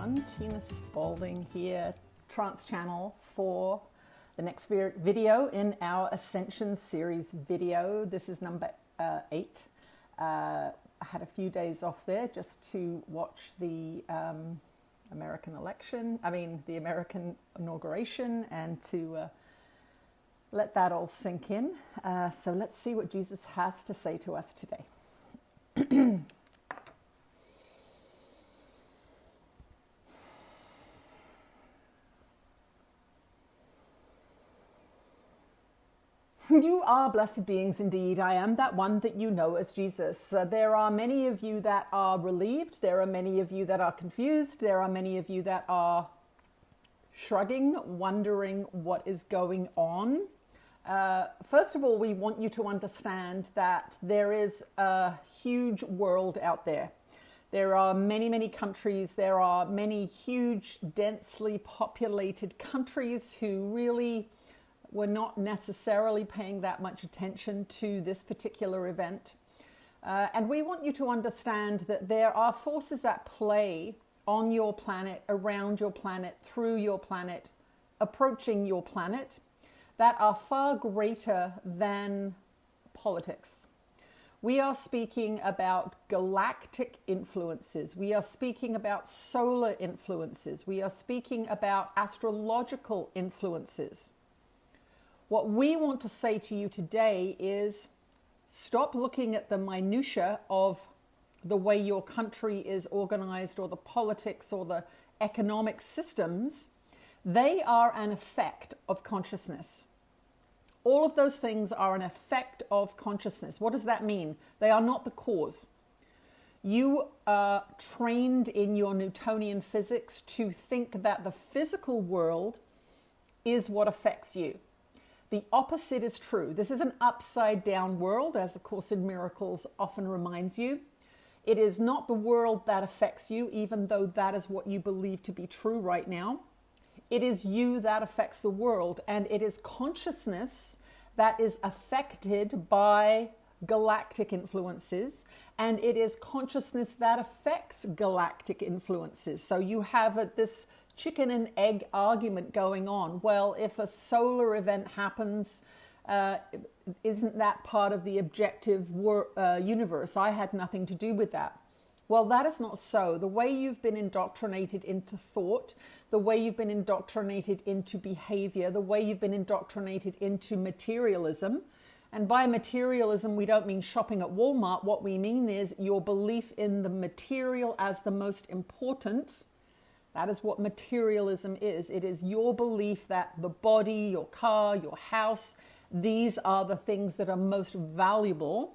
everyone. Tina Spalding here, Trance Channel, for the next video in our Ascension series video. This is number 8. I had a few days off there just to watch the American inauguration, and to let that all sink in. So let's see what Jesus has to say to us today. You are blessed beings indeed. I am that one that you know as Jesus. There are many of you that are relieved. There are many of you that are confused. There are many of you that are shrugging, wondering what is going on. First of all, we want you to understand that there is a huge world out there. There are many, many countries. There are many huge, densely populated countries who really were not necessarily paying that much attention to this particular event. And we want you to understand that there are forces at play on your planet, around your planet, through your planet, approaching your planet, that are far greater than politics. We are speaking about galactic influences. We are speaking about solar influences. We are speaking about astrological influences. What we want to say to you today is stop looking at the minutiae of the way your country is organized, or the politics, or the economic systems. They are an effect of consciousness. All of those things are an effect of consciousness. What does that mean? They are not the cause. You are trained in your Newtonian physics to think that the physical world is what affects you. The opposite is true. This is an upside down world, as the Course in Miracles often reminds you. It is not the world that affects you, even though that is what you believe to be true right now. It is you that affects the world, and it is consciousness that is affected by galactic influences, and it is consciousness that affects galactic influences. So you have this chicken and egg argument going on. Well, if a solar event happens, isn't that part of the objective universe? I had nothing to do with that. Well, that is not so. The way you've been indoctrinated into thought, the way you've been indoctrinated into behavior, the way you've been indoctrinated into materialism, and by materialism, we don't mean shopping at Walmart. What we mean is your belief in the material as the most important. That is what materialism is. It is your belief that the body, your car, your house, these are the things that are most valuable.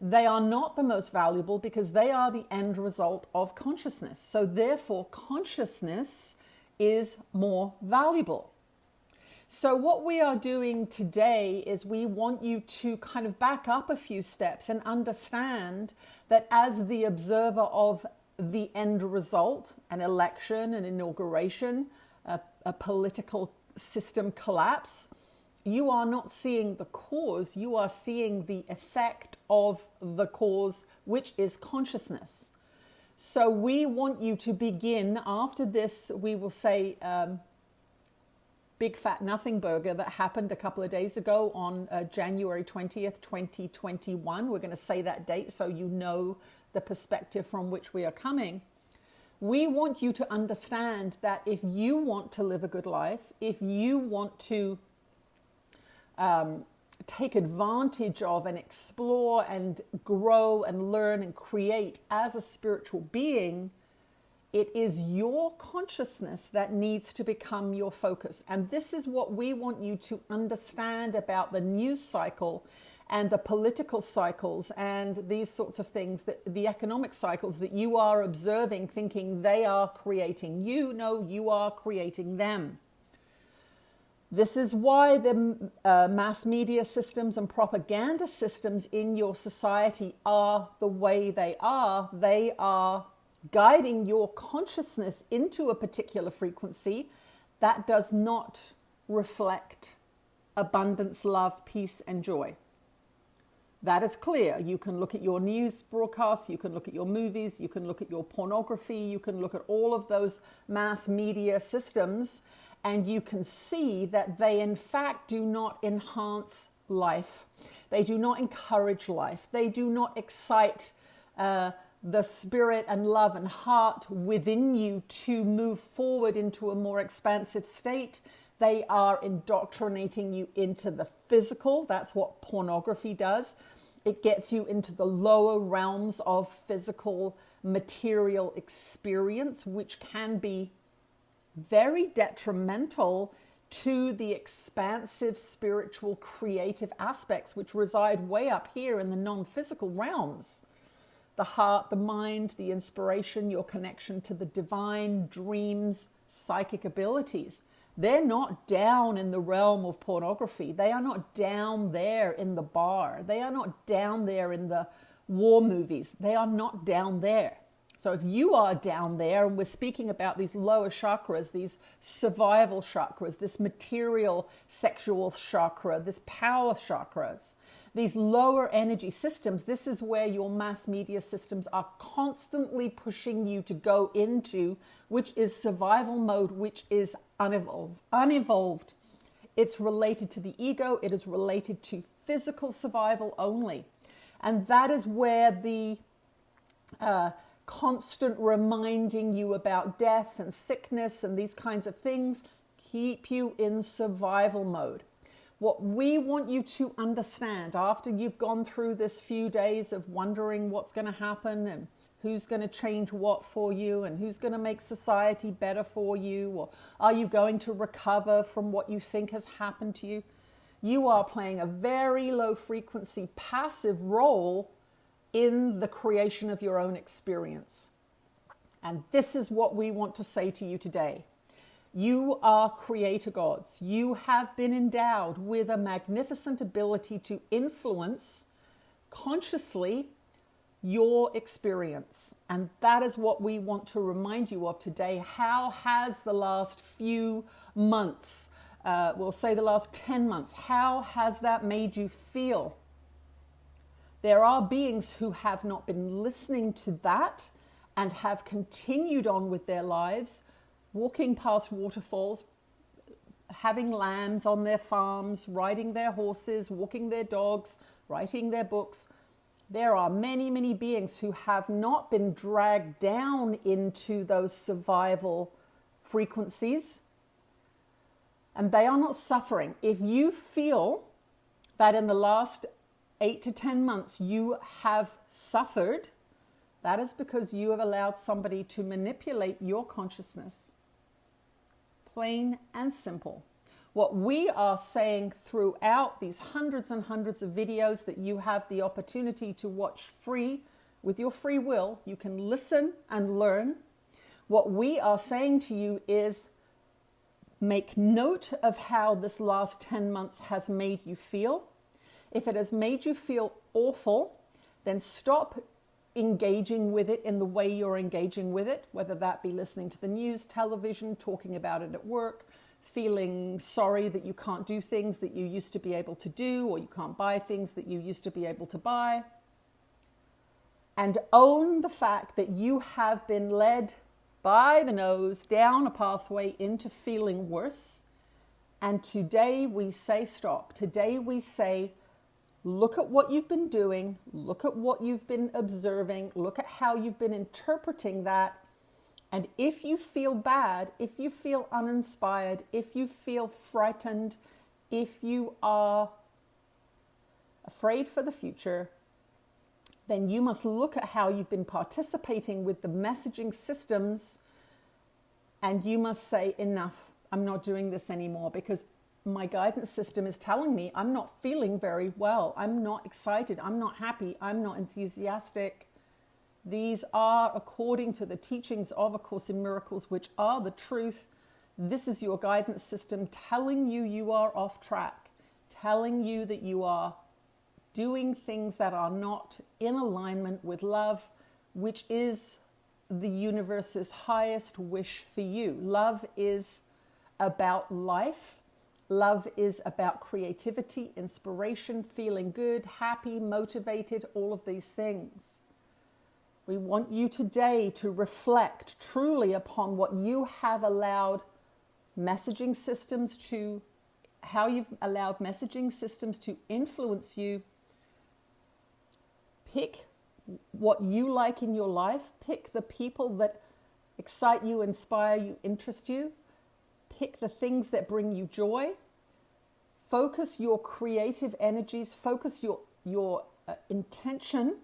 They are not the most valuable because they are the end result of consciousness. So therefore, consciousness is more valuable. So what we are doing today is we want you to kind of back up a few steps and understand that as the observer of the end result, an election, an inauguration, a political system collapse, you are not seeing the cause, you are seeing the effect of the cause, which is consciousness. So we want you to begin, after this, we will say, Big Fat Nothing Burger that happened a couple of days ago on January 20th, 2021. We're going to say that date so you know the perspective from which we are coming. We want you to understand that if you want to live a good life, if you want to take advantage of and explore and grow and learn and create as a spiritual being, it is your consciousness that needs to become your focus. And this is what we want you to understand about the news cycle and the political cycles and these sorts of things, that the economic cycles that you are observing, thinking they are creating you. No, you are creating them. This is why the mass media systems and propaganda systems in your society are the way they are. They are guiding your consciousness into a particular frequency that does not reflect abundance, love, peace, and joy. That is clear. You can look at your news broadcasts, you can look at your movies, you can look at your pornography, you can look at all of those mass media systems, and you can see that they in fact do not enhance life. They do not encourage life. They do not excite the spirit and love and heart within you to move forward into a more expansive state. They are indoctrinating you into the physical. That's what pornography does. It gets you into the lower realms of physical material experience, which can be very detrimental to the expansive spiritual creative aspects which reside way up here in the non-physical realms. The heart, the mind, the inspiration, your connection to the divine, dreams, psychic abilities. They're not down in the realm of pornography. They are not down there in the bar. They are not down there in the war movies. They are not down there. So if you are down there, and we're speaking about these lower chakras, these survival chakras, this material sexual chakra, this power chakras, these lower energy systems, this is where your mass media systems are constantly pushing you to go into, which is survival mode, which is unevolved. It's related to the ego. It is related to physical survival only. And that is where the constant reminding you about death and sickness and these kinds of things keep you in survival mode. What we want you to understand after you've gone through this few days of wondering what's going to happen and who's going to change what for you and who's going to make society better for you, or are you going to recover from what you think has happened to you? You are playing a very low frequency passive role in the creation of your own experience. And this is what we want to say to you today. You are creator gods. You have been endowed with a magnificent ability to influence consciously your experience. And that is what we want to remind you of today. How has the last few months, we'll say the last 10 months, how has that made you feel? There are beings who have not been listening to that and have continued on with their lives, walking past waterfalls, having lambs on their farms, riding their horses, walking their dogs, writing their books. There are many, many beings who have not been dragged down into those survival frequencies, and they are not suffering. If you feel that in the last 8 to 10 months you have suffered, that is because you have allowed somebody to manipulate your consciousness. Plain and simple. What we are saying throughout these hundreds and hundreds of videos that you have the opportunity to watch free with your free will, you can listen and learn. What we are saying to you is make note of how this last 10 months has made you feel. If it has made you feel awful, then stop engaging with it in the way you're engaging with it, whether that be listening to the news, television, talking about it at work, feeling sorry that you can't do things that you used to be able to do, or you can't buy things that you used to be able to buy. And own the fact that you have been led by the nose down a pathway into feeling worse. And today we say stop. Today we say, look at what you've been doing, look at what you've been observing, look at how you've been interpreting that. And if you feel bad, if you feel uninspired, if you feel frightened, if you are afraid for the future, then you must look at how you've been participating with the messaging systems, and you must say, enough, I'm not doing this anymore, because my guidance system is telling me I'm not feeling very well. I'm not excited. I'm not happy. I'm not enthusiastic. These are according to the teachings of A Course in Miracles, which are the truth. This is your guidance system telling you you are off track, telling you that you are doing things that are not in alignment with love, which is the universe's highest wish for you. Love is about life. Love is about creativity, inspiration, feeling good, happy, motivated, all of these things. We want you today to reflect truly upon what you have allowed messaging systems to, how you've allowed messaging systems to influence you. Pick what you like in your life. Pick the people that excite you, inspire you, interest you. Pick the things that bring you joy. Focus your creative energies. Focus your intention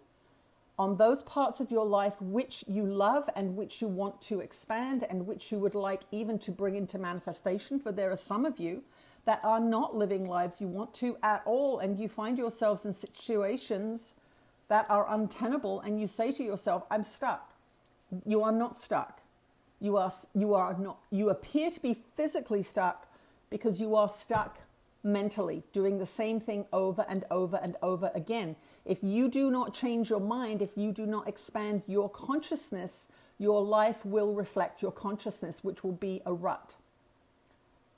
on those parts of your life which you love and which you want to expand and which you would like even to bring into manifestation. For there are some of you that are not living lives you want to at all, and you find yourselves in situations that are untenable, and you say to yourself, I'm stuck. You are not stuck. You are not. You appear to be physically stuck because you are stuck mentally, doing the same thing over and over and over again. If you do not change your mind, if you do not expand your consciousness, your life will reflect your consciousness, which will be a rut.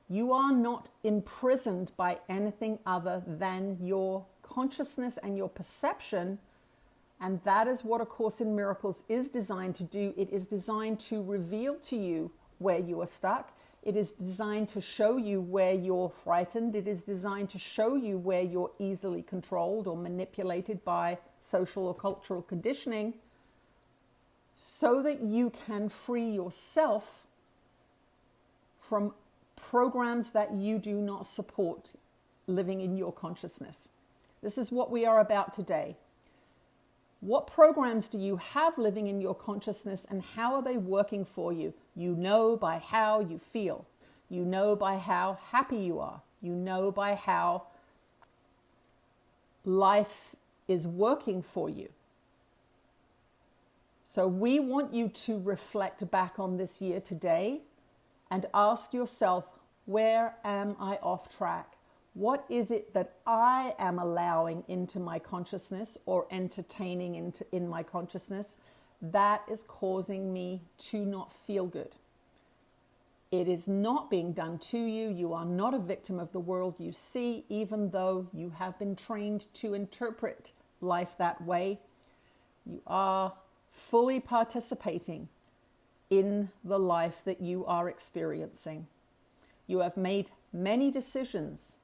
You are not imprisoned by anything other than your consciousness and your perception. And that is what A Course in Miracles is designed to do. It is designed to reveal to you where you are stuck. It is designed to show you where you're frightened. It is designed to show you where you're easily controlled or manipulated by social or cultural conditioning, so that you can free yourself from programs that you do not support living in your consciousness. This is what we are about today. What programs do you have living in your consciousness, and how are they working for you? You know by how you feel. You know by how happy you are. You know by how life is working for you. So we want you to reflect back on this year today and ask yourself, where am I off track? What is it that I am allowing into my consciousness or entertaining in my consciousness that is causing me to not feel good? It is not being done to you. You are not a victim of the world you see, even though you have been trained to interpret life that way. You are fully participating in the life that you are experiencing. You have made many decisions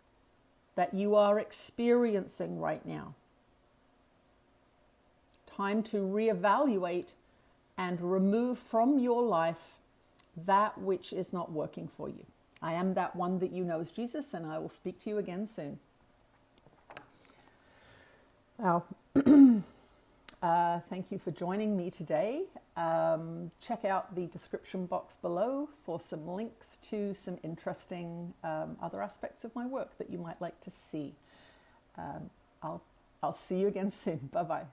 that you are experiencing right now. Time to reevaluate and remove from your life that which is not working for you. I am that one that you know as Jesus, and I will speak to you again soon. Now, thank you for joining me today. Check out the description box below for some links to some interesting other aspects of my work that you might like to see. I'll see you again soon. Bye-bye.